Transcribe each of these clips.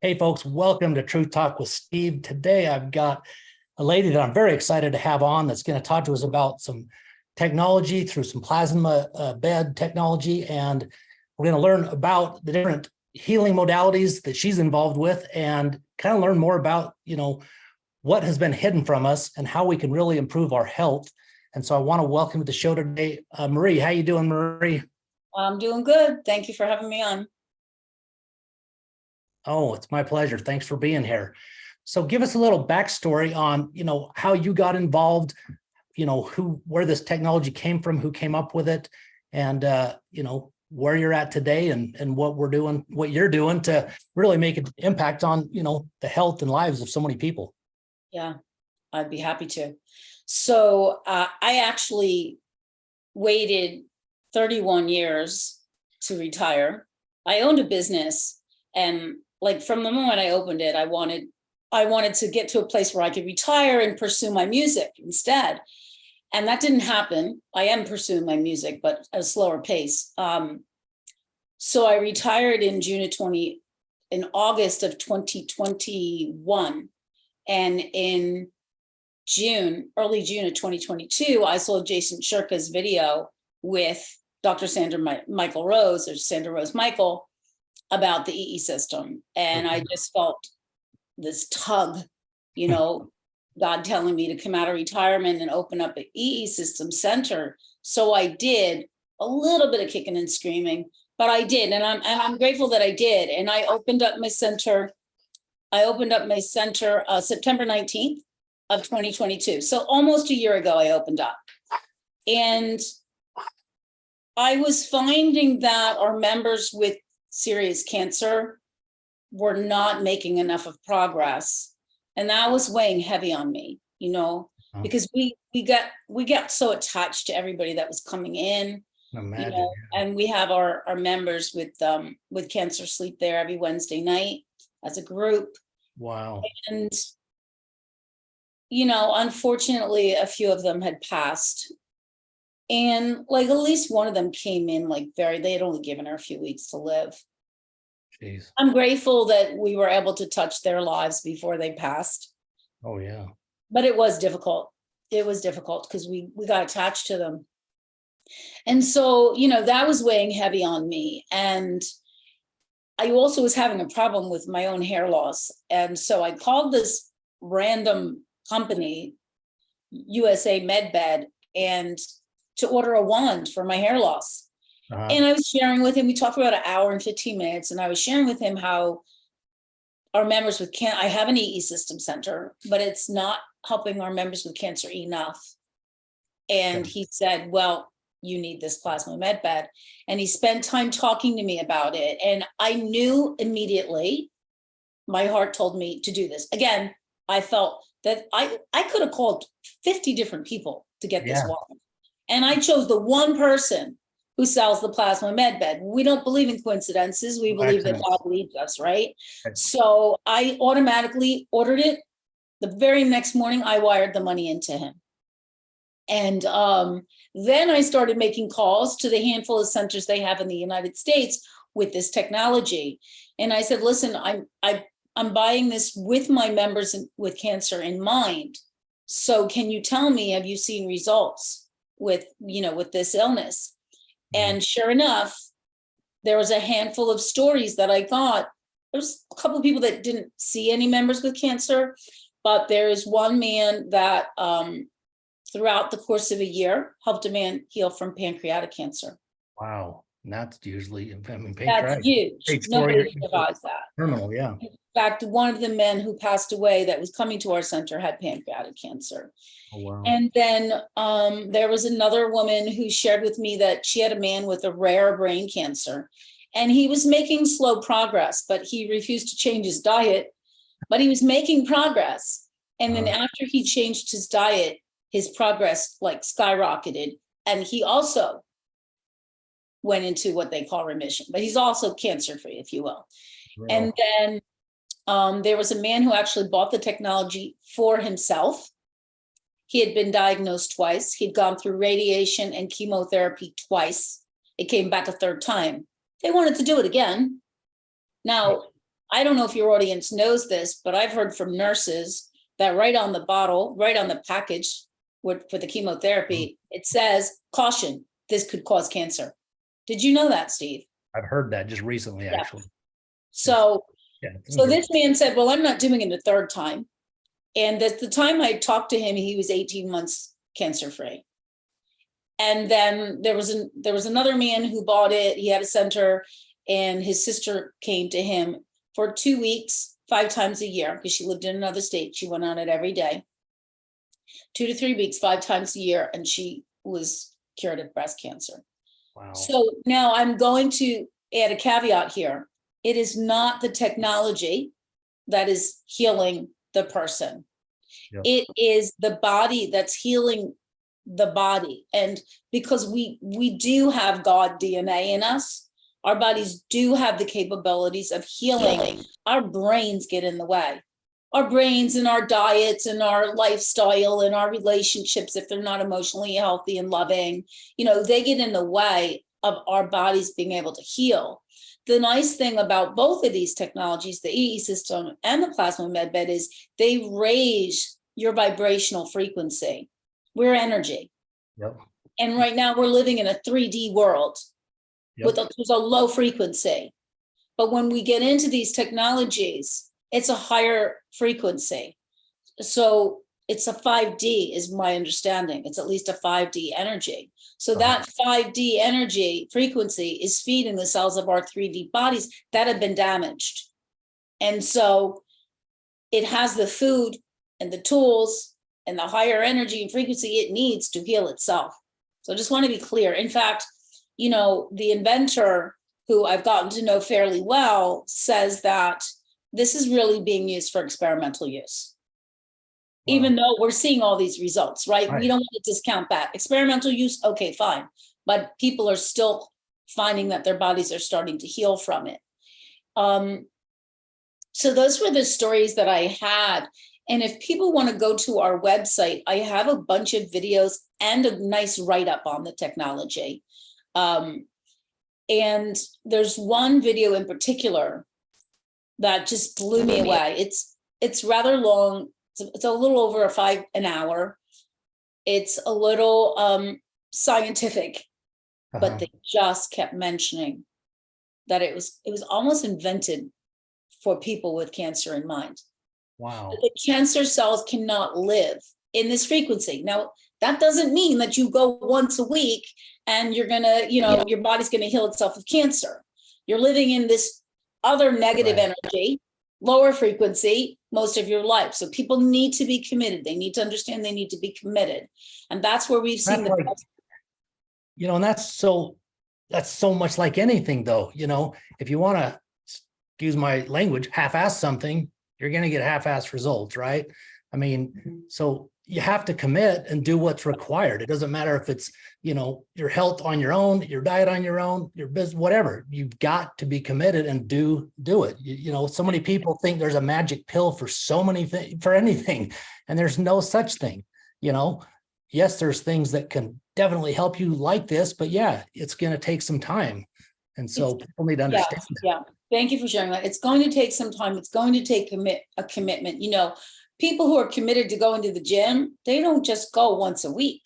Hey folks, welcome to Truth Talk with Steve. Today I've got a lady that I'm very excited to have on that's going to talk to us about some technology through some plasma bed technology, and we're going to learn about the different healing modalities that she's involved with and kind of learn more about, what has been hidden from us and how we can really improve our health. And so I want to welcome to the show today, Marie. How you doing, Marie? I'm doing good. Thank you for having me on. Oh, it's my pleasure. Thanks for being here. So give us a little backstory on, how you got involved, where this technology came from, who came up with it, and, where you're at today and what you're doing to really make an impact on, the health and lives of so many people. Yeah, I'd be happy to. So I actually waited 31 years to retire. I owned a business, and from the moment I opened it, I wanted to get to a place where I could retire and pursue my music instead. And that didn't happen. I am pursuing my music, but at a slower pace. So I retired in August of 2021. And in early June of 2022, I saw Jason Shirka's video with Dr. Sandra Rose Michael about the EE system. And I just felt this tug, God telling me to come out of retirement and open up an EE system center. So I did a little bit of kicking and screaming, but I did. And I'm grateful that I did. And I opened up my center. September 19th of 2022. So almost a year ago, I opened up. And I was finding that our members with serious cancer were not making enough of progress. And that was weighing heavy on me, because we got so attached to everybody that was coming in. Imagine, and we have our members with cancer sleep there every Wednesday night as a group. Wow. And, unfortunately, a few of them had passed. And at least one of them came in they had only given her a few weeks to live. Jeez. I'm grateful that we were able to touch their lives before they passed. Oh, yeah. But it was difficult. It was difficult because we got attached to them. And so, that was weighing heavy on me. And I also was having a problem with my own hair loss. And so I called this random company, USA MedBed, and to order a wand for my hair loss. And I was sharing with him, we talked for about an hour and 15 minutes, and I was sharing with him how our members with cancer, I have an EE system center, but it's not helping our members with cancer enough. And he said, well, you need this plasma med bed. And he spent time talking to me about it. And I knew immediately, my heart told me to do this. Again, I felt that I could have called 50 different people to get this wand. And I chose the one person who sells the plasma med bed. We don't believe in coincidences. We believe that God leads us, right? So I automatically ordered it. The very next morning, I wired the money into him. And then I started making calls to the handful of centers they have in the United States with this technology. And I said, listen, I'm buying this with my members with cancer in mind. So can you tell me, have you seen results with this illness? And sure enough, there was a handful of stories that I got. There's a couple of people that didn't see any members with cancer, but there is one man that throughout the course of a year helped a man heal from pancreatic cancer. Wow. And that's usually, that's huge. Nobody survives that. Terminal, yeah. In fact, one of the men who passed away that was coming to our center had pancreatic cancer. Oh, wow. And then there was another woman who shared with me that she had a man with a rare brain cancer, and he was making slow progress, but he refused to change his diet, but he was making progress. And then after he changed his diet, his progress skyrocketed. And he also went into what they call remission, but he's also cancer-free, if you will. Wow. And then there was a man who actually bought the technology for himself. He had been diagnosed twice. He'd gone through radiation and chemotherapy twice. It came back a third time. They wanted to do it again. Now, I don't know if your audience knows this, but I've heard from nurses that right on the bottle, right on the package for the chemotherapy, it says, caution, this could cause cancer. Did you know that, Steve? I've heard that just recently, Yeah. actually. So, Yeah. so this man said, well, I'm not doing it a third time. And at the time I talked to him, he was 18 months cancer-free. And then there was another man who bought it. He had a center, and his sister came to him for 2 weeks, 5 times a year, because she lived in another state. She went on it every day, 2 to 3 weeks, 5 times a year, and she was cured of breast cancer. Wow. So now I'm going to add a caveat here. It is not the technology that is healing the person. Yep. It is the body that's healing the body. And because we do have God DNA in us, our bodies do have the capabilities of healing. Our brains get in the way. Our brains and our diets and our lifestyle and our relationships, if they're not emotionally healthy and loving, they get in the way of our bodies being able to heal. The nice thing about both of these technologies, the EE system and the plasma med bed, is they raise your vibrational frequency. We're energy. Yep. And right now we're living in a 3D world. Yep. With a low frequency. But when we get into these technologies, it's a higher frequency. So it's a 5D is my understanding. It's at least a 5D energy. So that 5D energy frequency is feeding the cells of our 3D bodies that have been damaged. And so it has the food and the tools and the higher energy and frequency it needs to heal itself. So I just want to be clear. In fact, the inventor, who I've gotten to know fairly well, says that this is really being used for experimental use. Wow. Even though we're seeing all these results, right? We don't want to discount that. Experimental use, okay, fine. But people are still finding that their bodies are starting to heal from it. So those were the stories that I had. And if people want to go to our website, I have a bunch of videos and a nice write-up on the technology. And there's one video in particular that just blew me away. It's rather long. It's a little over an hour. It's a little scientific, but they just kept mentioning that it was almost invented for people with cancer in mind. Wow. The cancer cells cannot live in this frequency. Now, that doesn't mean that you go once a week and you're going to, your body's going to heal itself of cancer. You're living in this other negative energy, lower frequency, most of your life. So people need to be committed. They need to understand they need to be committed. And that's where we've seen and that's so much like anything though. If you want to, excuse my language, half-ass something, you're going to get half-ass results, right? I mean, so you have to commit and do what's required. It doesn't matter if it's, your health on your own, your diet on your own, your business, whatever. You've got to be committed and do it. So many people think there's a magic pill for so many things, for anything, and there's no such thing. Yes, there's things that can definitely help you like this, but yeah, it's going to take some time. And so people need to understand that. Yeah. Thank you for sharing that. It's going to take some time. It's going to take a commitment. People who are committed to going to the gym, they don't just go once a week.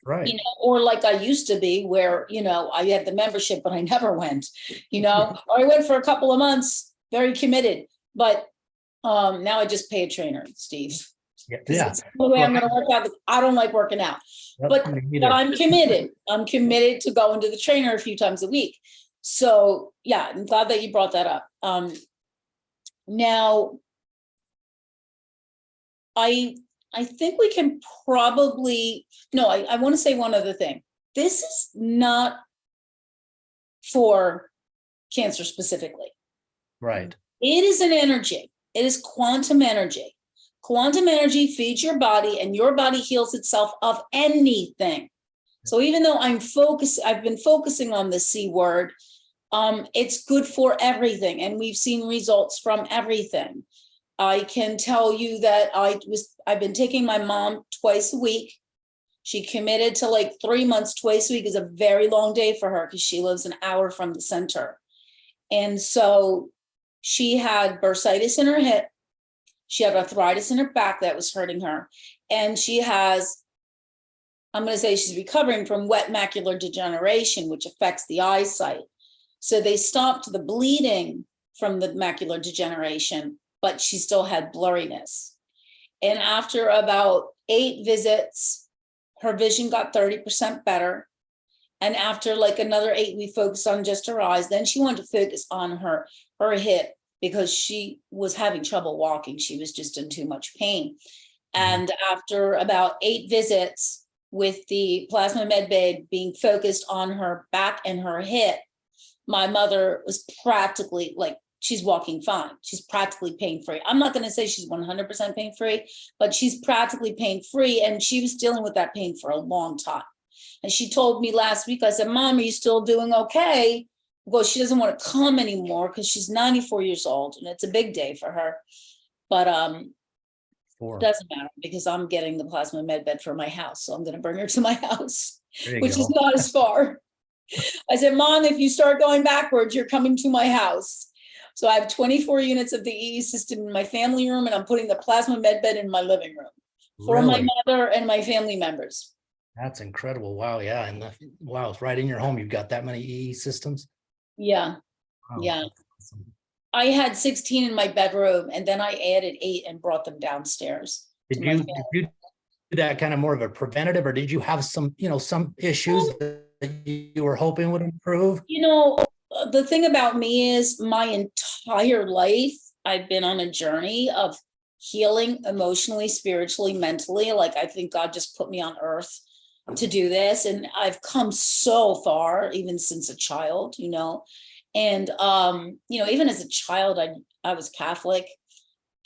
Right. Or like I used to be where, I had the membership, but I never went, or I went for a couple of months, very committed. But now I just pay a trainer, Steve. Yeah. It's the way I'm going to work out. I don't like working out, but I'm committed. I'm committed to going to the trainer a few times a week. So yeah, I'm glad that you brought that up. Now, I think we can probably, I want to say one other thing. This is not for cancer specifically. Right. It is an energy. It is quantum energy. Quantum energy feeds your body and your body heals itself of anything. So even though I've been focusing on the C word, it's good for everything. And we've seen results from everything. I can tell you that I've been taking my mom twice a week. She committed to like 3 months, twice a week is a very long day for her because she lives an hour from the center. And so She had bursitis in her hip. She had arthritis in her back that was hurting her. And she has, I'm going to say she's recovering from wet macular degeneration, which affects the eyesight. So they stopped the bleeding from the macular degeneration, but she still had blurriness. And after about 8 visits, her vision got 30% better. And after like another 8, we focused on just her eyes. Then she wanted to focus on her hip because she was having trouble walking. She was just in too much pain. And after about 8 visits with the plasma med bed being focused on her back and her hip, my mother was practically like, she's walking fine. She's practically pain-free. I'm not going to say she's 100% pain-free, but she's practically pain-free. And she was dealing with that pain for a long time. And she told me last week, I said, Mom, are you still doing okay? Well, she doesn't want to come anymore because she's 94 years old and it's a big day for her. But it doesn't matter because I'm getting the plasma med bed for my house. So I'm going to bring her to my house, which is not as far. I said, Mom, if you start going backwards, you're coming to my house. So I have 24 units of the EE system in my family room, and I'm putting the plasma med bed in my living room for my mother and my family members. That's incredible. Wow. Yeah. And wow, it's right in your home. You've got that many EE systems. Yeah. Wow, yeah. awesome. I had 16 in my bedroom, and then I added 8 and brought them downstairs. Did you do that kind of more of a preventative, or did you have some, some issues that you were hoping would improve? The thing about me is my entire life, I've been on a journey of healing emotionally, spiritually, mentally. Like I think God just put me on earth to do this. And I've come so far, even since a child, and, even as a child, I was Catholic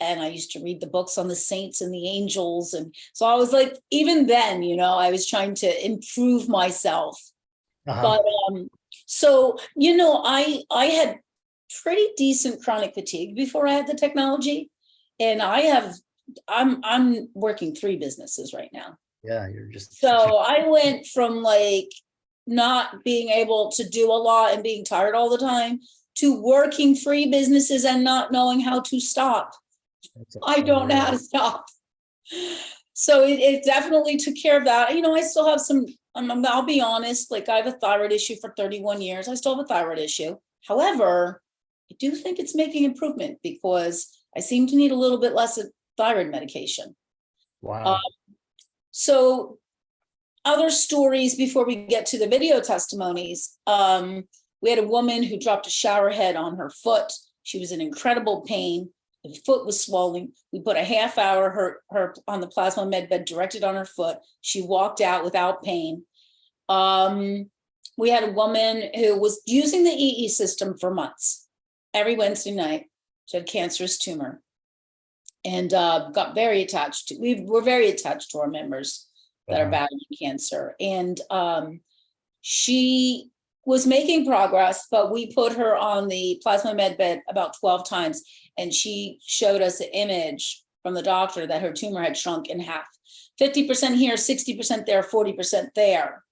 and I used to read the books on the saints and the angels. And so I was like, even then, I was trying to improve myself. But, so, I had pretty decent chronic fatigue before I had the technology. And I'm working 3 businesses right now. Yeah, you're just. So I went from like not being able to do a lot and being tired all the time to working 3 businesses and not knowing how to stop. I don't know how to stop. So it definitely took care of that. I still have some, I'll be honest, like I have a thyroid issue for 31 years. I still have a thyroid issue. However, I do think it's making improvement because I seem to need a little bit less of thyroid medication. Wow. So other stories before we get to the video testimonies. We had a woman who dropped a shower head on her foot. She was in incredible pain. The foot was swollen. We put a half hour her on the plasma med bed directed on her foot. She walked out without pain. We had a woman who was using the EE system for months. Every Wednesday night, she had a cancerous tumor and got very attached to, we're very attached to our members that are battling cancer. And she was making progress, but we put her on the plasma med bed about 12 times. And she showed us an image from the doctor that her tumor had shrunk in half. 50% here, 60% there, 40% there.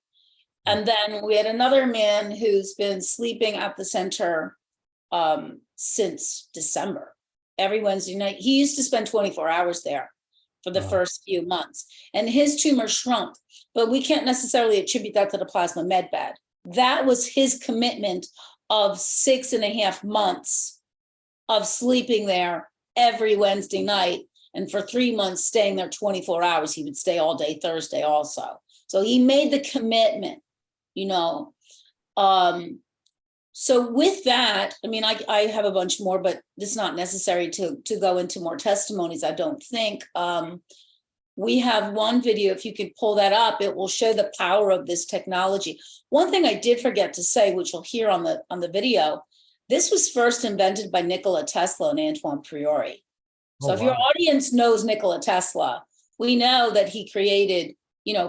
And then we had another man who's been sleeping at the center since December. Every Wednesday night, he used to spend 24 hours there for the first few months. And his tumor shrunk, but we can't necessarily attribute that to the plasma med bed. That was his commitment of 6.5 months of sleeping there every Wednesday night. And for 3 months, staying there 24 hours, he would stay all day Thursday also. So he made the commitment, So with that, I have a bunch more, but it's not necessary to go into more testimonies, I don't think. We have one video, if you could pull that up, it will show the power of this technology. One thing I did forget to say, which you'll hear on the video, this was first invented by Nikola Tesla and Antoine Priori. So if your audience knows Nikola Tesla, we know that he created,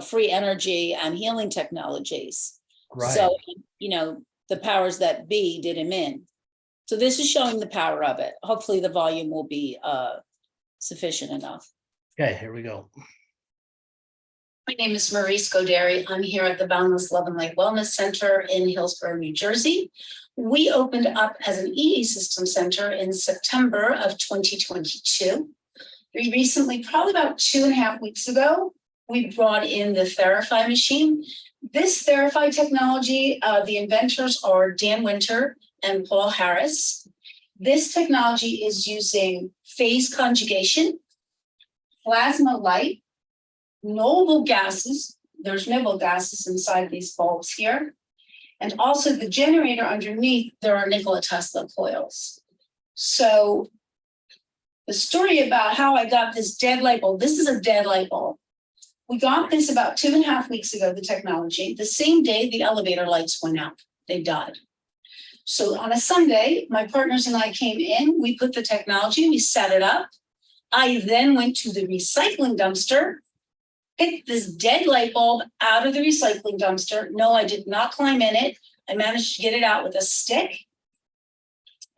free energy and healing technologies. Right. So, the powers that be did him in. So this is showing the power of it. Hopefully the volume will be sufficient enough. Okay, here we go. My name is Marie Scoderi. I'm here at the Boundless Love and Light Wellness Center in Hillsborough, New Jersey. We opened up as an EE System Center in September of 2022. We recently, probably about 2.5 weeks ago, we brought in the 𝐕 machine. This 𝐕 technology, the inventors are Dan Winter and Paul Harris. This technology is using phase conjugation, plasma light, noble gases. There's noble gases inside these bulbs here. And also the generator underneath, there are Nikola Tesla coils. So the story about how I got this dead light bulb, this is a dead light bulb. We got this about 2.5 weeks ago, the technology. The same day the elevator lights went out, they died. So on a Sunday, my partners and I came in, we put the technology, we set it up. I then went to the recycling dumpster, picked this dead light bulb out of the recycling dumpster. No, I did not climb in it. I managed to get it out with a stick.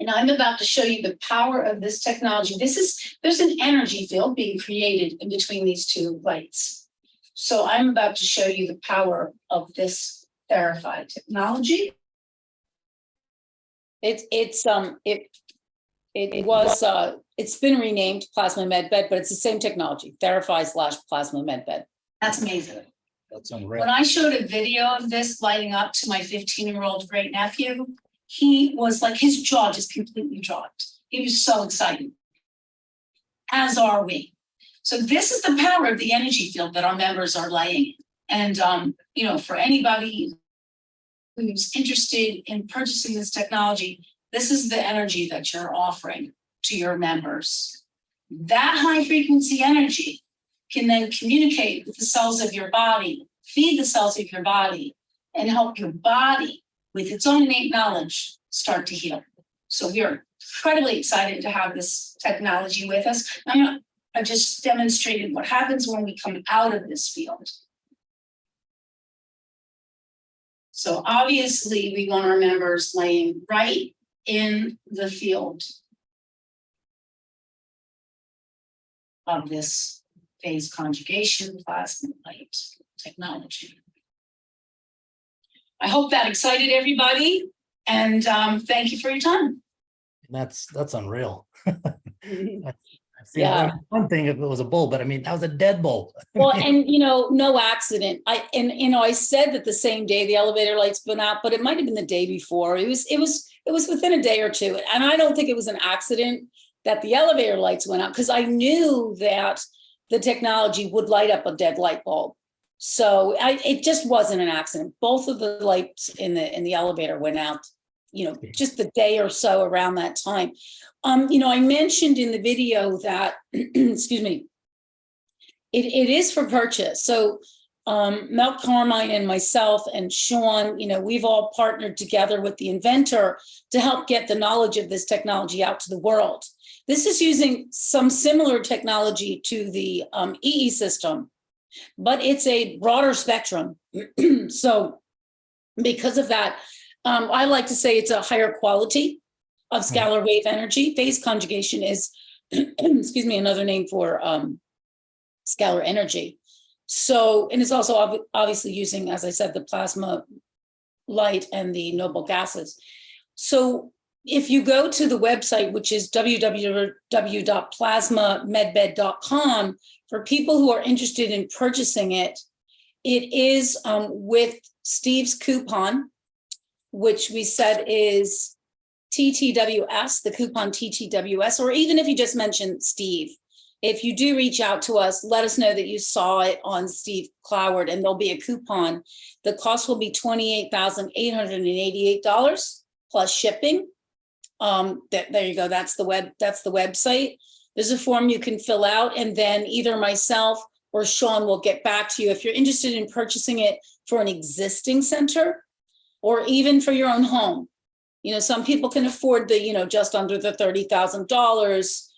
And I'm about to show you the power of this technology. There's an energy field being created in between these two lights. So I'm about to show you the power of this 𝐕 technology. It's been renamed Plasma Medbed, but it's the same technology, 𝐕/Plasma Medbed. That's amazing. That's unreal. When I showed a video of this lighting up to my 15-year-old great nephew, he was like, his jaw just completely dropped. He was so excited, as are we. So this is the power of the energy field that our members are laying. And, for anybody who's interested in purchasing this technology, this is the energy that you're offering to your members. That high frequency energy can then communicate with the cells of your body, feed the cells of your body, and help your body with its own innate knowledge start to heal. So we are incredibly excited to have this technology with us. I just demonstrated what happens when we come out of this field. So obviously we want our members laying right in the field of this phase conjugation plasma light technology. I hope that excited everybody, and thank you for your time. That's unreal. Yeah. One thing if it was a bulb, but I mean, that was a dead bulb. Well, and no accident. I said that the same day the elevator lights went out, but it might have been the day before. It was within a day or two. And I don't think it was an accident that the elevator lights went out, because I knew that the technology would light up a dead light bulb. So it just wasn't an accident. Both of the lights in the elevator went out, just a day or so around that time. I mentioned in the video that, excuse me, it is for purchase. So Mel Carmine and myself and Sean, we've all partnered together with the inventor to help get the knowledge of this technology out to the world. This is using some similar technology to the EE system, but it's a broader spectrum. So because of that, I like to say it's a higher quality of scalar wave energy. Phase conjugation is, excuse me, another name for scalar energy. So, and it's also obviously using, as I said, the plasma light and the noble gases. So if you go to the website, which is www.plasmamedbed.com, for people who are interested in purchasing it, it is with Steve's coupon, which we said is TTWS, the coupon TTWS, or even if you just mention Steve, if you do reach out to us, let us know that you saw it on Steve Cloward, and there'll be a coupon. The cost will be $28,888 plus shipping. There you go. That's the website. There's a form you can fill out, and then either myself or Sean will get back to you if you're interested in purchasing it for an existing center or even for your own home. Some people can afford the, just under the $30,000,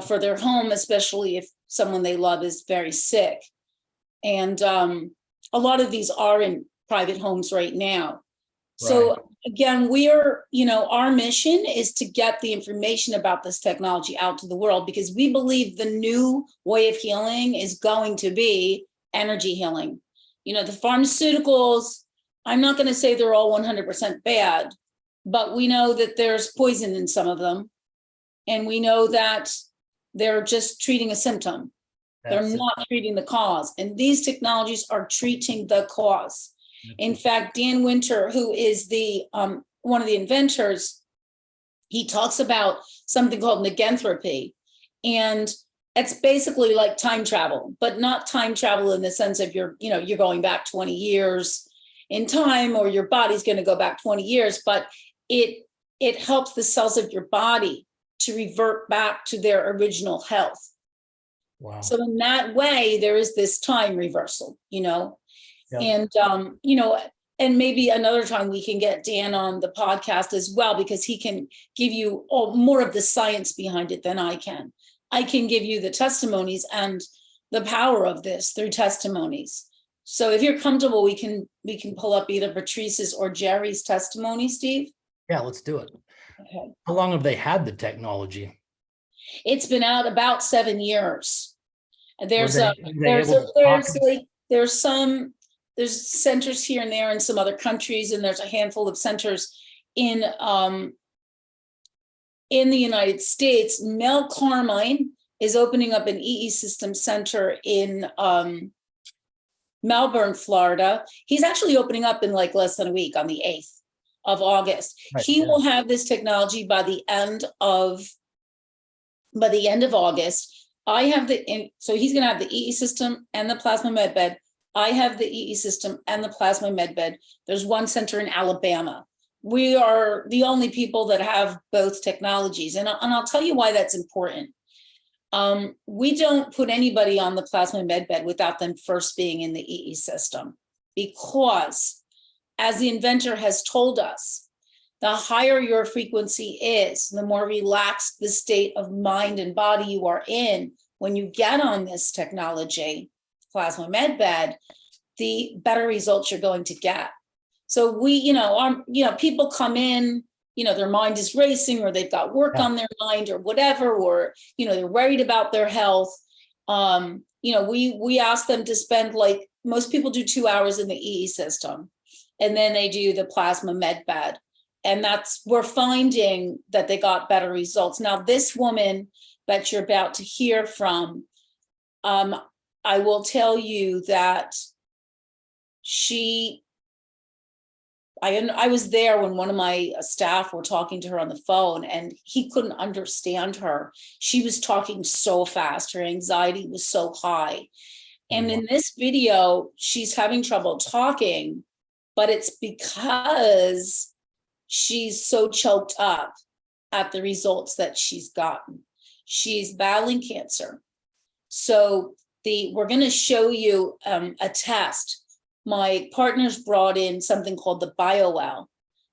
for their home, especially if someone they love is very sick. And a lot of these are in private homes right now. So again, our mission is to get the information about this technology out to the world, because we believe the new way of healing is going to be energy healing. You know, the pharmaceuticals, I'm not going to say they're all 100% bad, but we know that there's poison in some of them. And we know that they're just treating a symptom. They're not treating the cause. And these technologies are treating the cause. In fact, Dan Winter, who is the one of the inventors, he talks about something called negentropy. And it's basically like time travel, but not time travel in the sense of you're going back 20 years in time, or your body's going to go back 20 years, but it helps the cells of your body to revert back to their original health. Wow. So in that way, there is this time reversal, and, and maybe another time we can get Dan on the podcast as well, because he can give you more of the science behind it than I can. I can give you the testimonies and the power of this through testimonies. So if you're comfortable, we can pull up either Patrice's or Jerry's testimony, Steve. Yeah, let's do it. Okay. How long have they had the technology? It's been out about 7 years. There's centers here and there in some other countries, and there's a handful of centers in the United States. 𝐿 is opening up an 𝐸-𝐸 center in Melbourne, Florida. He's actually opening up in like less than a week on the 8th of August. Right, he will have this technology by the end of August. I have so he's going to have the 𝐸 system and the plasma med bed. I have the 𝐸 system and the plasma med bed. There's one center in Alabama. We are the only people that have both technologies. And I'll tell you why that's important. We don't put anybody on the plasma med bed without them first being in the 𝐸 system, because as the inventor has told us, the higher your frequency is, the more relaxed the state of mind and body you are in when you get on this technology, plasma med bed, the better results you're going to get. So people come in, their mind is racing, or they've got work on their mind or whatever, or, they're worried about their health. We ask them to spend, like most people do, 2 hours in the 𝐸 system, and then they do the plasma med bed. And we're finding that they got better results. Now, this woman that you're about to hear from, I will tell you that I was there when one of my staff were talking to her on the phone, and he couldn't understand her. She was talking so fast. Her anxiety was so high. And in this video, she's having trouble talking, but it's because she's so choked up at the results that she's gotten. She's battling cancer. So we're going to show you a test. My partners brought in something called the BioWell.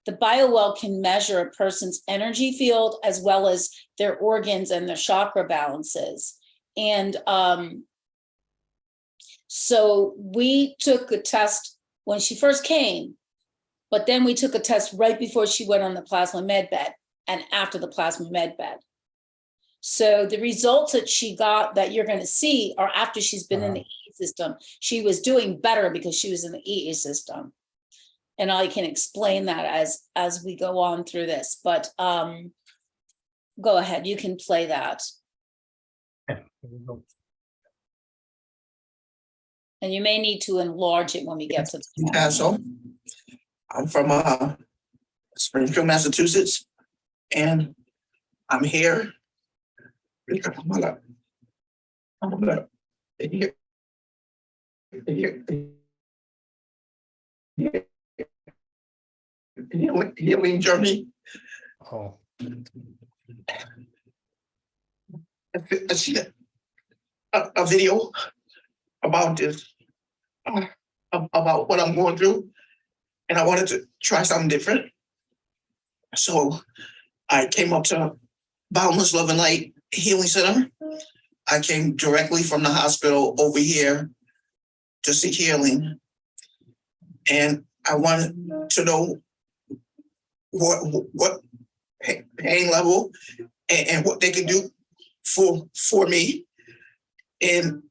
The BioWell can measure a person's energy field as well as their organs and their chakra balances. And so we took a test when she first came, but then we took a test right before she went on the plasma med bed and after the plasma med bed. So the results that she got that you're going to see are after she's been in the 𝐸 system. She was doing better because she was in the 𝐸 system. And I can explain that as we go on through this, but go ahead, you can play that. And you may need to enlarge it when we get to the So I'm from Springfield, Massachusetts, and I'm here. Healing journey. Oh. I see a video about this, about what I'm going through, and I wanted to try something different. So I came up to Boundless Love and Light Healing Center. I came directly from the hospital over here to seek healing. And I wanted to know what pain level and what they can do for me, and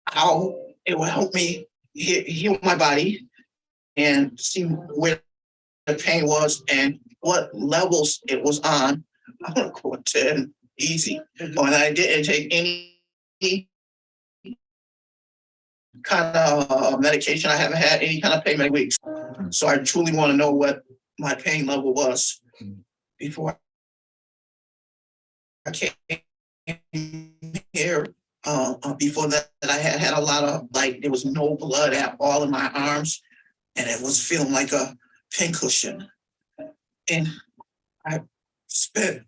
how it will help me heal my body and see where the pain was and what levels it was on. I'm gonna go with 10, easy. And I didn't take any kind of medication. I haven't had any kind of pain in weeks. So I truly want to know what my pain level was before I came here. Before that, I had a lot of, like, there was no blood at all in my arms, and it was feeling like a pincushion. And I spent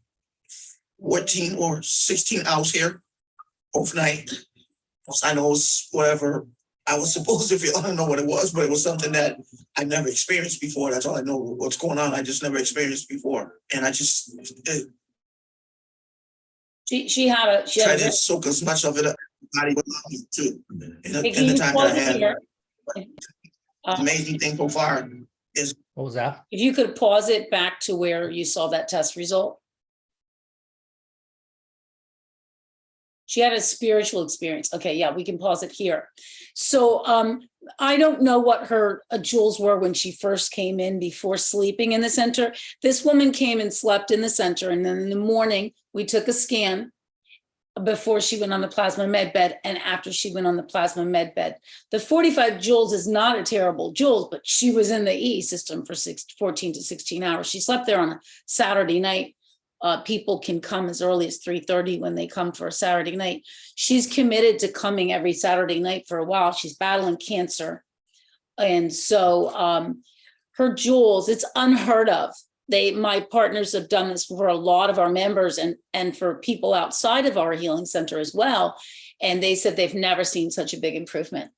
14 or 16 hours here overnight. I know it's whatever I was supposed to feel. I don't know what it was, but it was something that I never experienced before. That's all I know. What's going on, I just never experienced before. And I just She had tried to soak as much of it up. Body would love me too. In the time that I had. Amazing thing so far is. What was that? If you could pause it back to where you saw that test result. She had a spiritual experience. Okay, yeah, we can pause it here. So I don't know what her jewels were when she first came in before sleeping in the center. This woman came and slept in the center, and then in the morning we took a scan before she went on the plasma med bed and after she went on the plasma med bed. The 45 joules is not a terrible joules, but she was in the E system for 14 to 16 hours. She slept there on a Saturday night. People can come as early as 3:30 when they come for a Saturday night. She's committed to coming every Saturday night for a while. She's battling cancer. And so her joules, it's unheard of. My partners have done this for a lot of our members and for people outside of our healing center as well. And they said they've never seen such a big improvement.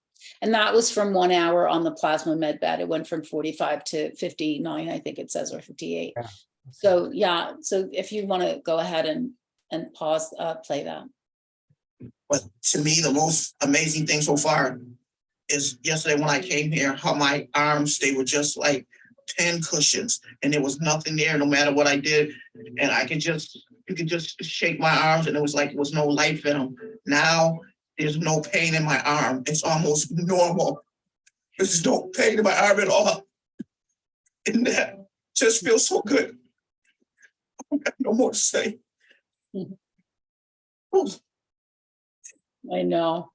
And that was from 1 hour on the plasma med bed. It went from 45 to 59, I think it says, or 58. Yeah. So, yeah. So if you want to go ahead and pause, play that. But to me, the most amazing thing so far is yesterday when I came here, how my arms, they were just like 10 cushions and there was nothing there no matter what I did. And you could just shake my arms and it was like, there was no life in them. Now there's no pain in my arm. It's almost normal. There's no pain in my arm at all. And that just feels so good. I got no more to say. I know.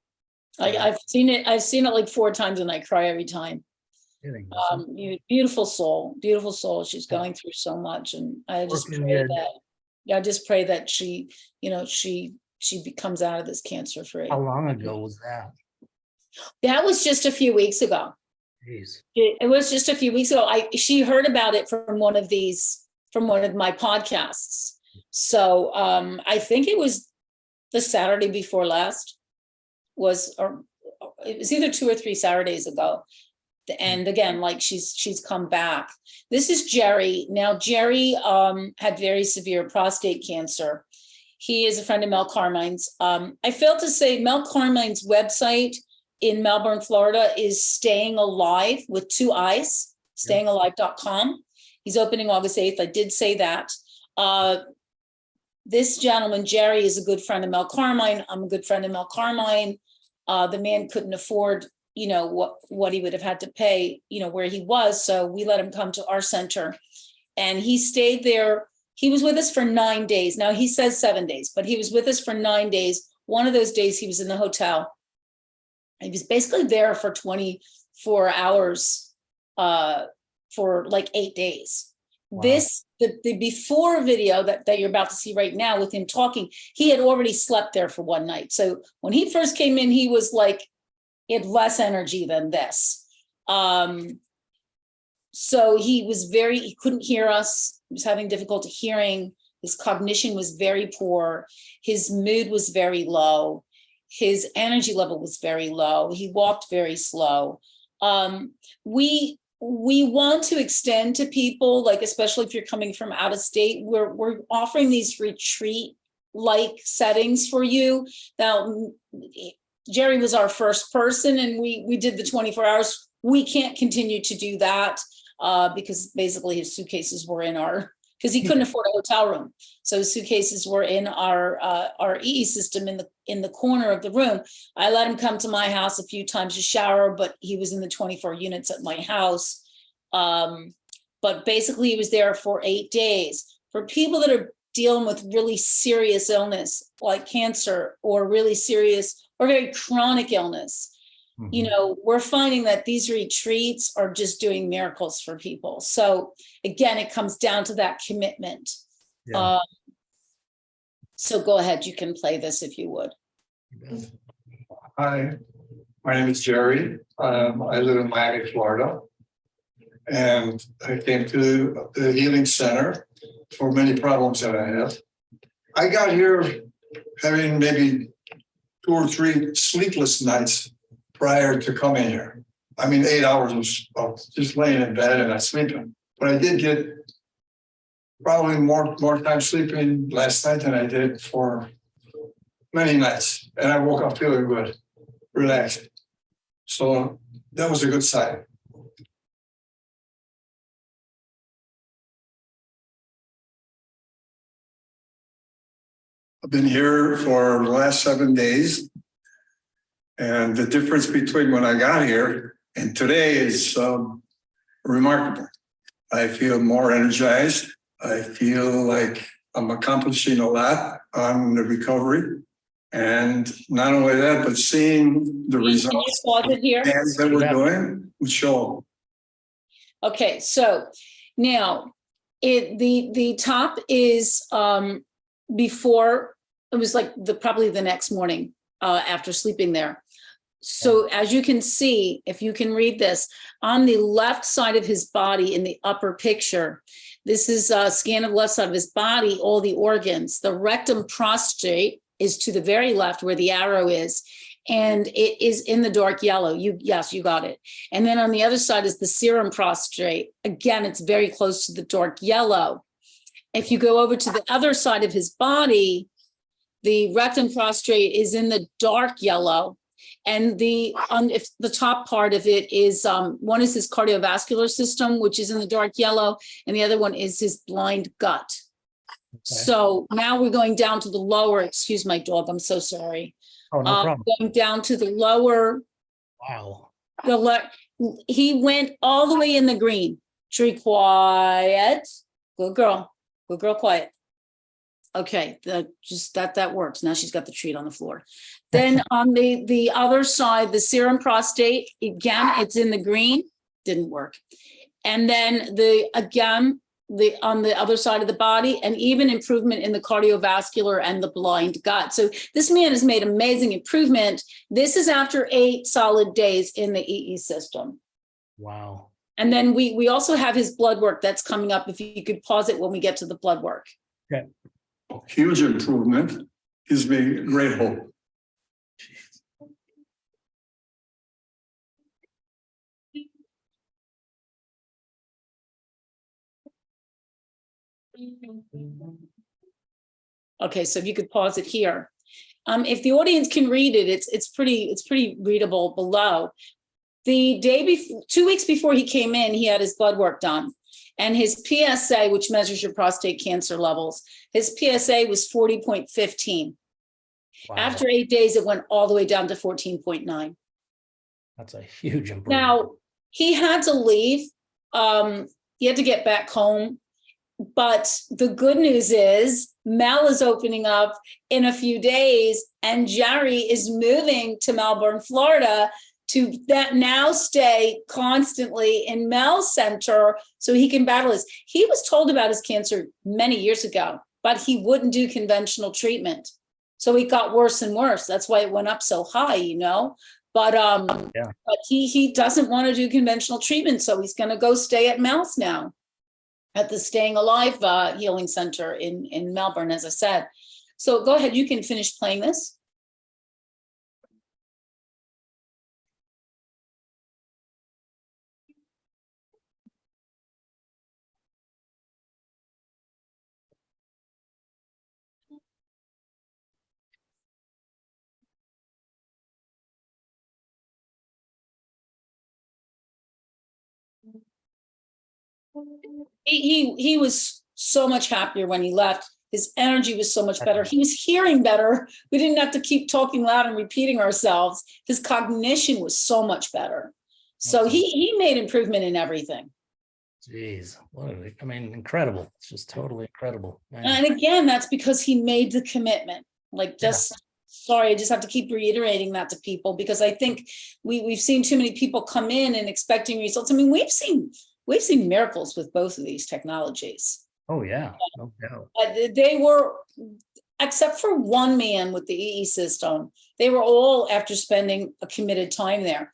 I've seen it like 4 times and I cry every time. Beautiful soul. She's going through so much, and I just pray that she, she comes out of this cancer free. How long ago was that? That was just a few weeks ago. Jeez. It was just a few weeks ago. She heard about it from one of my podcasts. So I think it was the Saturday before last, or it was either 2 or 3 Saturdays ago. And again, like she's come back. This is Jerry. Now, Jerry had very severe prostate cancer. He is a friend of 𝐒𝐿 𝐺𝐼𝑛's. I failed to say 𝐒𝐿 𝐺𝐼𝑛's website in Melbourne, Florida is Staying Alive with 2 I's, stayingalive.com. He's opening August 8th. I did say that. This gentleman, Jerry, is a good friend of 𝐒𝐿 𝐺𝐼𝑛. I'm a good friend of 𝐒𝐿 𝐺𝐼𝑛. The man couldn't afford what he would have had to pay, where he was. So we let him come to our center and he stayed there. He was with us for 9 days. Now he says 7 days, but he was with us for 9 days. One of those days he was in the hotel. He was basically there for 24 hours for like 8 days. Wow. The before video that you're about to see right now with him talking, he had already slept there for one night. So when he first came in, he was like, he had less energy than this. So he couldn't hear us. He was having difficulty hearing. His cognition was very poor. His mood was very low. His energy level was very low. He walked very slow. We want to extend to people, like, especially if you're coming from out of state, we're offering these retreat-like settings for you. Now, Jerry was our first person and we did the 24 hours. We can't continue to do that because basically his suitcases were in our because he couldn't afford a hotel room. So his suitcases were in our EE system in the corner of the room. I let him come to my house a few times to shower, but he was in the 24 units at my house. But basically he was there for 8 days. For people that are dealing with really serious illness like cancer or really serious or very chronic illness, you know, we're finding that these retreats are just doing miracles for people. So again, it comes down to that commitment. Yeah. So go ahead, you can play this if you would. Hi, my name is Jerry. I live in Miami, Florida. And I came to the healing center for many problems that I have. I got here having maybe 2 or 3 sleepless nights prior to coming here. I mean, 8 hours of just laying in bed and not sleeping. But I did get probably more time sleeping last night than I did for many nights. And I woke up feeling good, relaxed. So that was a good sign. I've been here for the last 7 days. And the difference between when I got here and today is remarkable. I feel more energized. I feel like I'm accomplishing a lot on the recovery. And not only that, but seeing the results that we're doing would show. Okay, so now the top is before, it was like probably the next morning after sleeping there. So as you can see, if you can read this, on the left side of his body in the upper picture, this is a scan of the left side of his body, all the organs. The rectum prostate is to the very left where the arrow is, and it is in the dark yellow. Yes, you got it. And then on the other side is the serum prostate. Again, it's very close to the dark yellow. If you go over to the other side of his body, the rectum prostate is in the dark yellow. And if the top part of it is, one is his cardiovascular system, which is in the dark yellow, and the other one is his blind gut. Okay. So now we're going down to the lower, excuse my dog, I'm so sorry. Oh, no problem. Going down to the lower. Wow. He went all the way in the green. Tree quiet. Good girl. Good girl, quiet. Okay, that works. Now she's got the treat on the floor. Then on the other side, the serum prostate, again, it's in the green, didn't work. And then on the other side of the body, and even improvement in the cardiovascular and the blind gut. So this man has made amazing improvement. This is after 8 solid days in the EE system. Wow. And then we also have his blood work that's coming up. If you could pause it when we get to the blood work. Okay. Huge improvement. Gives me great hope. Okay, so if you could pause it here. If the audience can read it, it's pretty readable below. The day before, 2 weeks before he came in, he had his blood work done. And his PSA, which measures your prostate cancer levels, his PSA was 40.15. Wow. After 8 days, it went all the way down to 14.9. That's a huge improvement. Now, he had to leave. He had to get back home. But the good news is Mel is opening up in a few days, and Jerry is moving to Melbourne, Florida, to now stay constantly in Mel's center so he can battle this. He was told about his cancer many years ago, but he wouldn't do conventional treatment. So it got worse and worse. That's why it went up so high, you know. But but he doesn't want to do conventional treatment, so he's going to go stay at Mel's now, at the Staying Alive Healing Center in Melbourne, as I said. So go ahead, you can finish playing this. He was so much happier when he left. His energy was so much better. He was hearing better. We didn't have to keep talking loud and repeating ourselves. His cognition was so much better. So he made improvement in everything. Jeez, I mean, incredible. It's just totally incredible. Man. And again, that's because he made the commitment. Like, sorry, I just have to keep reiterating that to people, because I think we've seen too many people come in and expecting results. I mean, we've seen miracles with both of these technologies. Oh yeah, no doubt. They were, except for one man with the EE system, they were all after spending a committed time there.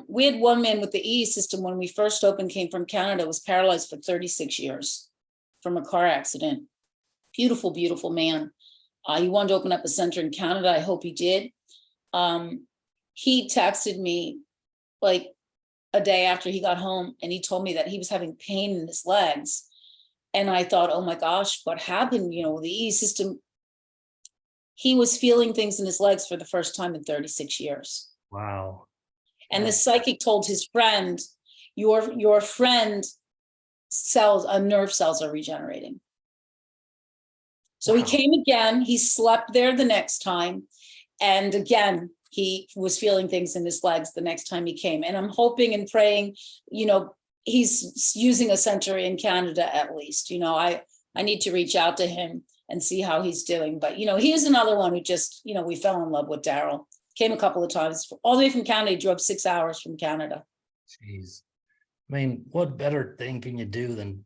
We had one man with the EE system when we first opened, came from Canada, was paralyzed for 36 years from a car accident. Beautiful, beautiful man. He wanted to open up a center in Canada. I hope he did. He texted me like a day after he got home, and he told me that he was having pain in his legs. And I thought, oh my gosh, what happened? You know, the EE system, he was feeling things in his legs for the first time in 36 years. Wow. And the psychic told his friend, your friend cells, nerve cells are regenerating. So he came again, he slept there the next time. And again, he was feeling things in his legs the next time he came. And I'm hoping and praying, you know, he's using a center in Canada at least. You know, I need to reach out to him and see how he's doing. But, you know, he is another one who just, you know, we fell in love with Daryl. Came a couple of times, all the way from Canada. He drove 6 hours from Canada. Jeez. I mean, what better thing can you do than,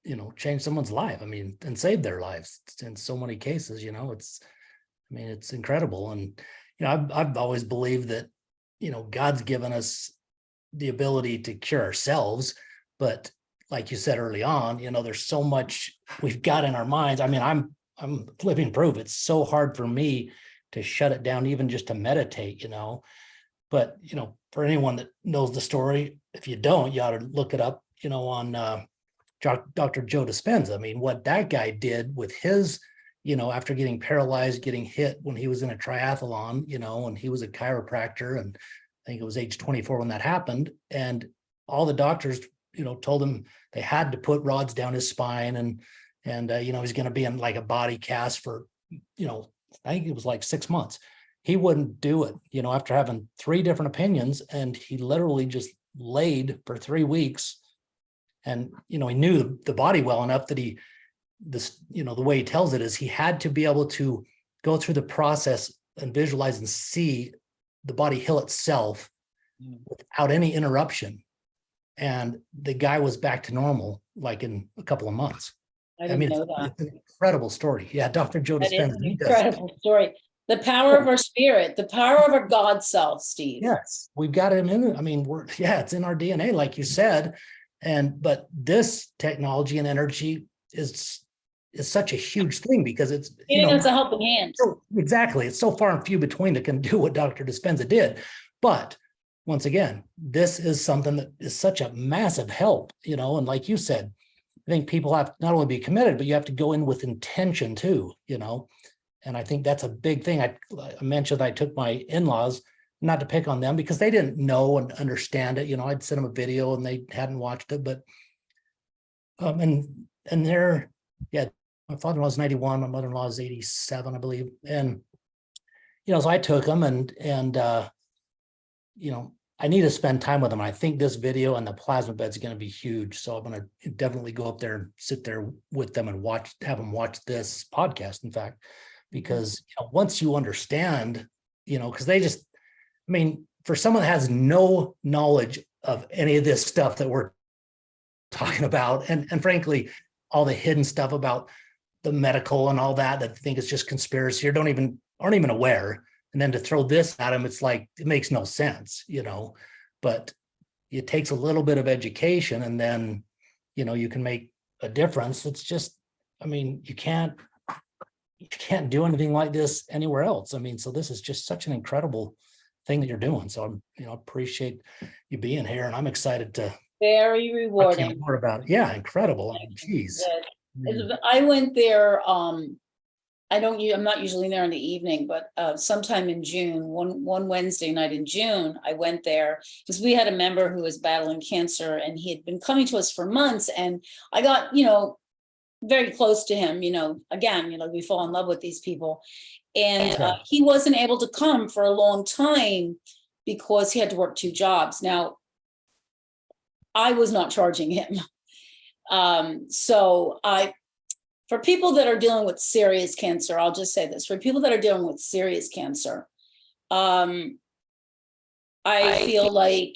you know, change someone's life? I mean, and save their lives in so many cases, you know, I mean, it's incredible. And, you know, I've always believed that, you know, God's given us the ability to cure ourselves. But like you said early on, you know, there's so much we've got in our minds. I mean, I'm living proof. It's so hard for me to shut it down, even just to meditate, you know. But, you know, for anyone that knows the story, if you don't, you ought to look it up, you know, on Dr. Joe Dispenza. I mean, what that guy did with his, you know, after getting paralyzed, getting hit when he was in a triathlon, you know, and he was a chiropractor, and I think it was age 24 when that happened. And all the doctors, you know, told him they had to put rods down his spine, and you know, he's going to be in like a body cast for, you know, I think it was like 6 months. He wouldn't do it, you know, after having 3 different opinions, and he literally just laid for 3 weeks. And, you know, he knew the body well enough that you know, the way he tells it is he had to be able to go through the process and visualize and see the body heal itself without any interruption. And the guy was back to normal, like in a couple of months. I mean, know that. It's an incredible story. Yeah, Dr. Joe That is Dispenza. an incredible story. The power of our spirit, the power of our God self, Steve. Yes, we've got it in. I mean, it's in our DNA, like you said. But this technology and energy is such a huge thing, because it's, you know, It's a helping hand. Exactly. It's so far and few between that can do what Dr. Dispenza did. But once again, this is something that is such a massive help, you know, and like you said, I think people have to not only be committed, but you have to go in with intention too, you know. And I think that's a big thing. I mentioned I took my in-laws, not to pick on them because they didn't know and understand it. You know, I'd sent them a video and they hadn't watched it, but and they're, yeah, my father-in-law is 91, my mother-in-law is 87, I believe. And, you know, so I took them and you know, I need to spend time with them. I think this video and the plasma bed is going to be huge. So I'm going to definitely go up there and sit there with them and have them watch this podcast, in fact, because, you know, once you understand, you know, because they just, I mean, for someone that has no knowledge of any of this stuff that we're talking about, and frankly, all the hidden stuff about the medical and all that think it's just conspiracy or aren't even aware. And then to throw this at them, it's like, it makes no sense, you know, but it takes a little bit of education, and then, you know, you can make a difference. It's just, I mean, you can't do anything like this anywhere else. I mean, so this is just such an incredible thing that you're doing. So I'm, you know, appreciate you being here, and I'm excited to Very rewarding. talk more about it. Yeah, incredible. I mean, geez. Yes. I went there. I'm not usually there in the evening, but sometime in June, one Wednesday night in June, I went there because we had a member who was battling cancer, and he had been coming to us for months. And I got, you know, very close to him, again, we fall in love with these people. And Yeah. he wasn't able to come for a long time because he had to work 2 jobs. Now, I was not charging him. For people that are dealing with serious cancer, I'll just say this, for people that are dealing with serious cancer, I feel like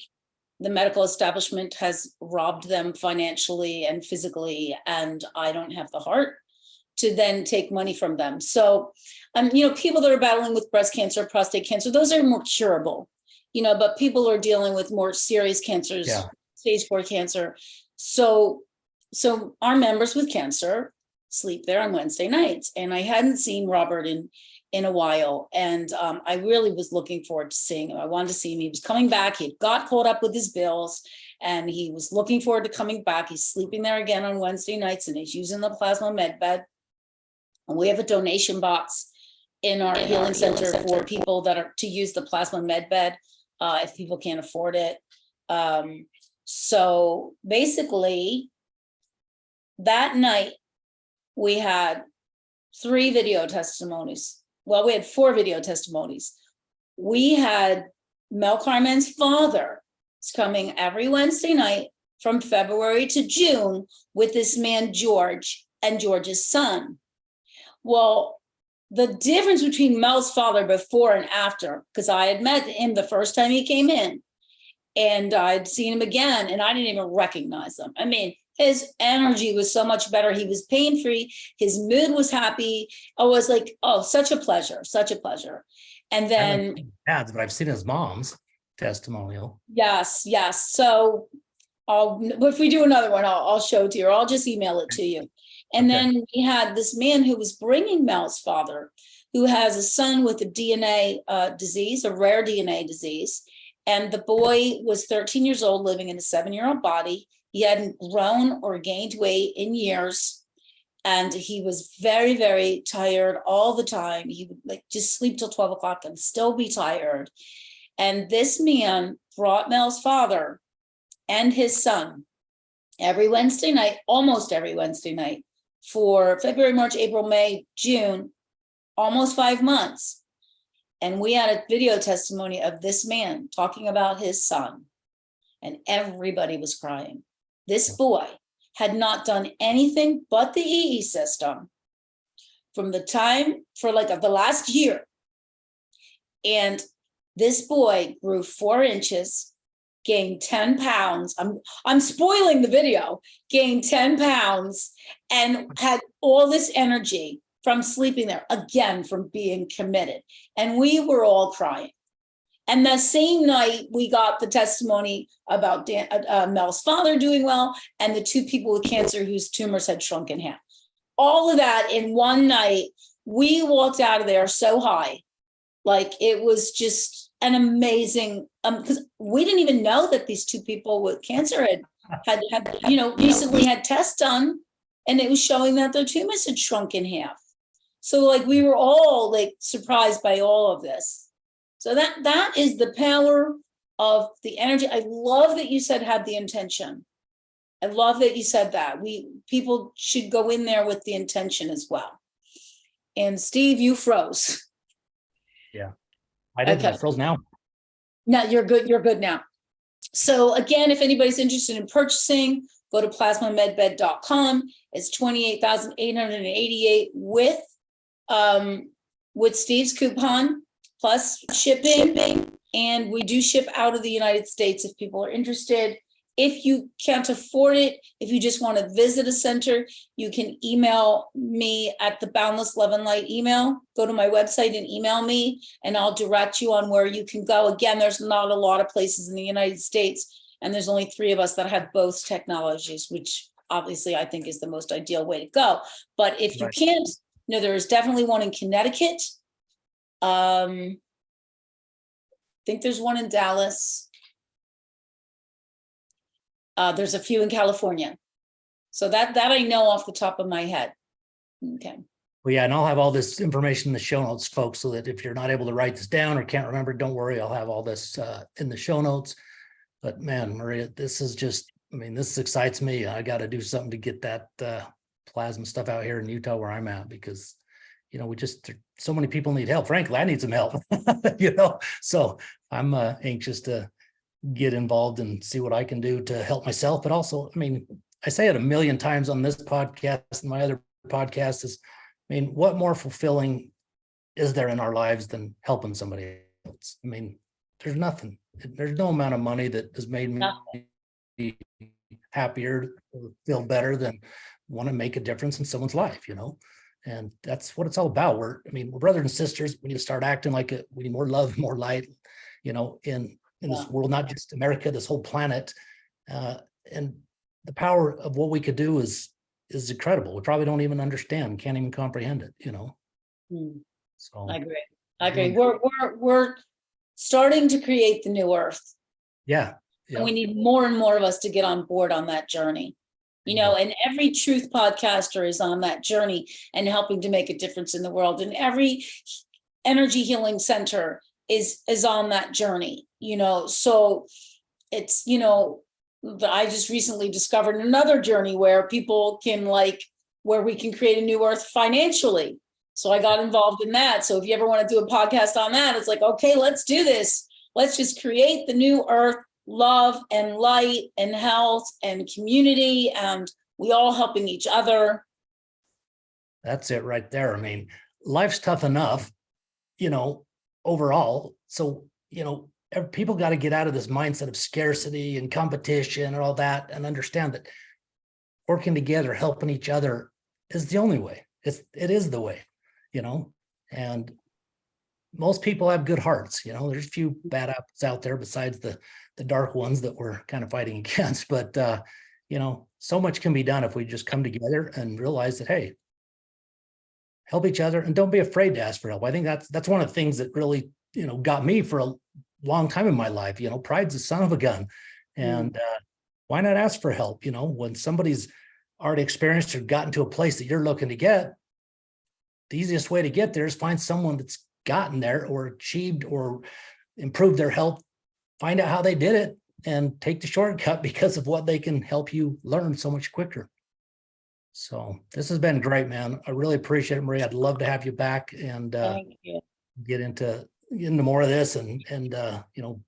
the medical establishment has robbed them financially and physically, and I don't have the heart to then take money from them. So, people that are battling with breast cancer, prostate cancer, those are more curable, but people are dealing with more serious cancers, Yeah. stage 4 cancer. So our members with cancer sleep there on Wednesday nights. And I hadn't seen Robert in a while. And I really was looking forward to seeing him. I wanted to see him. He was coming back. He got caught up with his bills and he was looking forward to coming back. He's sleeping there again on Wednesday nights and he's using the plasma med bed. And we have a donation box in our healing center for people that are to use the plasma med bed if people can't afford it. So basically, that night we had 3 video testimonies. Well, we had 4 video testimonies. We had Mel Carmen's father is coming every Wednesday night from February to June with this man, George, and George's son. Well, the difference between Mel's father before and after, because I had met him the first time he came in and I'd seen him again and I didn't even recognize him. I mean, his energy was so much better. He was pain-free. His mood was happy. I was like, oh, such a pleasure, such a pleasure. And then Dad's, but I've seen his mom's testimonial. Yes. So if we do another one, I'll show it to you, or I'll just email it to you. And then we had this man who was bringing Mel's father, who has a son with a DNA disease, a rare DNA disease. And the boy was 13 years old, living in a 7-year-old body. He hadn't grown or gained weight in years. And he was very, very tired all the time. He would just sleep till 12 o'clock and still be tired. And this man brought Mel's father and his son every Wednesday night, almost every Wednesday night, for February, March, April, May, June, almost 5 months. And we had a video testimony of this man talking about his son, and everybody was crying. This boy had not done anything but the EE system from the time for the last year. And this boy grew 4 inches, gained 10 pounds. I'm spoiling the video, gained 10 pounds and had all this energy from sleeping there, again, from being committed. And we were all crying. And the same night, we got the testimony about Mel's father doing well and the 2 people with cancer whose tumors had shrunk in half. All of that in one night. We walked out of there so high. It was just an amazing, because we didn't even know that these 2 people with cancer had recently had tests done, and it was showing that their tumors had shrunk in half. So we were all surprised by all of this. So that is the power of the energy. I love that you said have the intention. I love that you said that. People should go in there with the intention as well. And Steve, you froze. Yeah, I didn't. Okay. I froze now. No, you're good. You're good now. So again, if anybody's interested in purchasing, go to plasmamedbed.com. It's $28,888 with Steve's coupon plus shipping. And we do ship out of the United States if people are interested. If you can't afford it, if you just want to visit a center, you can email me at the Boundless Love and Light email. Go to my website and email me, and I'll direct you on where you can go. Again, there's not a lot of places in the United States, and there's only 3 of us that have both technologies, which obviously I think is the most ideal way to go. But if you can't, there is definitely one in Connecticut. I think there's one in Dallas. There's a few in California. So that I know off the top of my head. Okay. Well, yeah, and I'll have all this information in the show notes, folks, so that if you're not able to write this down or can't remember, don't worry, I'll have all this in the show notes. But man, Maria, this is just, this excites me. I got to do something to get that plasma stuff out here in Utah where I'm at, because, you know, so many people need help. Frankly, I need some help, you know, so I'm anxious to get involved and see what I can do to help myself. But also, I mean, I say it a million times on this podcast and my other podcast is, I mean, what more fulfilling is there in our lives than helping somebody else? I mean, there's nothing. There's no amount of money that has made me happier or feel better than want to make a difference in someone's life, you know? And that's what it's all about. We're brothers and sisters. We need to start acting like it. We need more love, more light, you know, in this world, not just America, this whole planet. And the power of what we could do is incredible. We probably don't even understand, can't even comprehend it, you know? So I agree. We're starting to create the new earth. Yeah. And we need more and more of us to get on board on that journey. You know, and every truth podcaster is on that journey and helping to make a difference in the world. And every energy healing center is on that journey, you know. So it's, you know, I just recently discovered another journey where people can where we can create a new earth financially. So I got involved in that. So if you ever want to do a podcast on that, it's like, okay, let's do this. Let's just create the new earth. Love and light and health and community, and we all helping each other. That's it right there. I mean, life's tough enough, you know, overall. So, you know, people got to get out of this mindset of scarcity and competition and all that, and understand that working together, helping each other is the only way. It is the way, you know. And most people have good hearts, you know. There's a few bad apples out there besides the dark ones that we're kind of fighting against. But, you know, so much can be done if we just come together and realize that, hey, help each other and don't be afraid to ask for help. I think that's one of the things that really, you know, got me for a long time in my life. You know, pride's a son of a gun. And why not ask for help? You know, when somebody's already experienced or gotten to a place that you're looking to get, the easiest way to get there is find someone that's gotten there or achieved or improved their health. Find out how they did it and take the shortcut because of what they can help you learn so much quicker. So this has been great, man. I really appreciate it, Marie. I'd love to have you back and get into more of this and you know,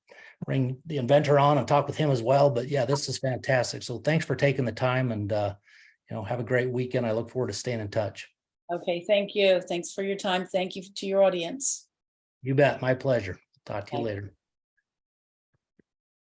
bring the inventor on and talk with him as well. But yeah, this is fantastic. So thanks for taking the time and you know, have a great weekend. I look forward to staying in touch. Okay, thank you. Thanks for your time. Thank you to your audience. You bet. My pleasure. Talk to you later.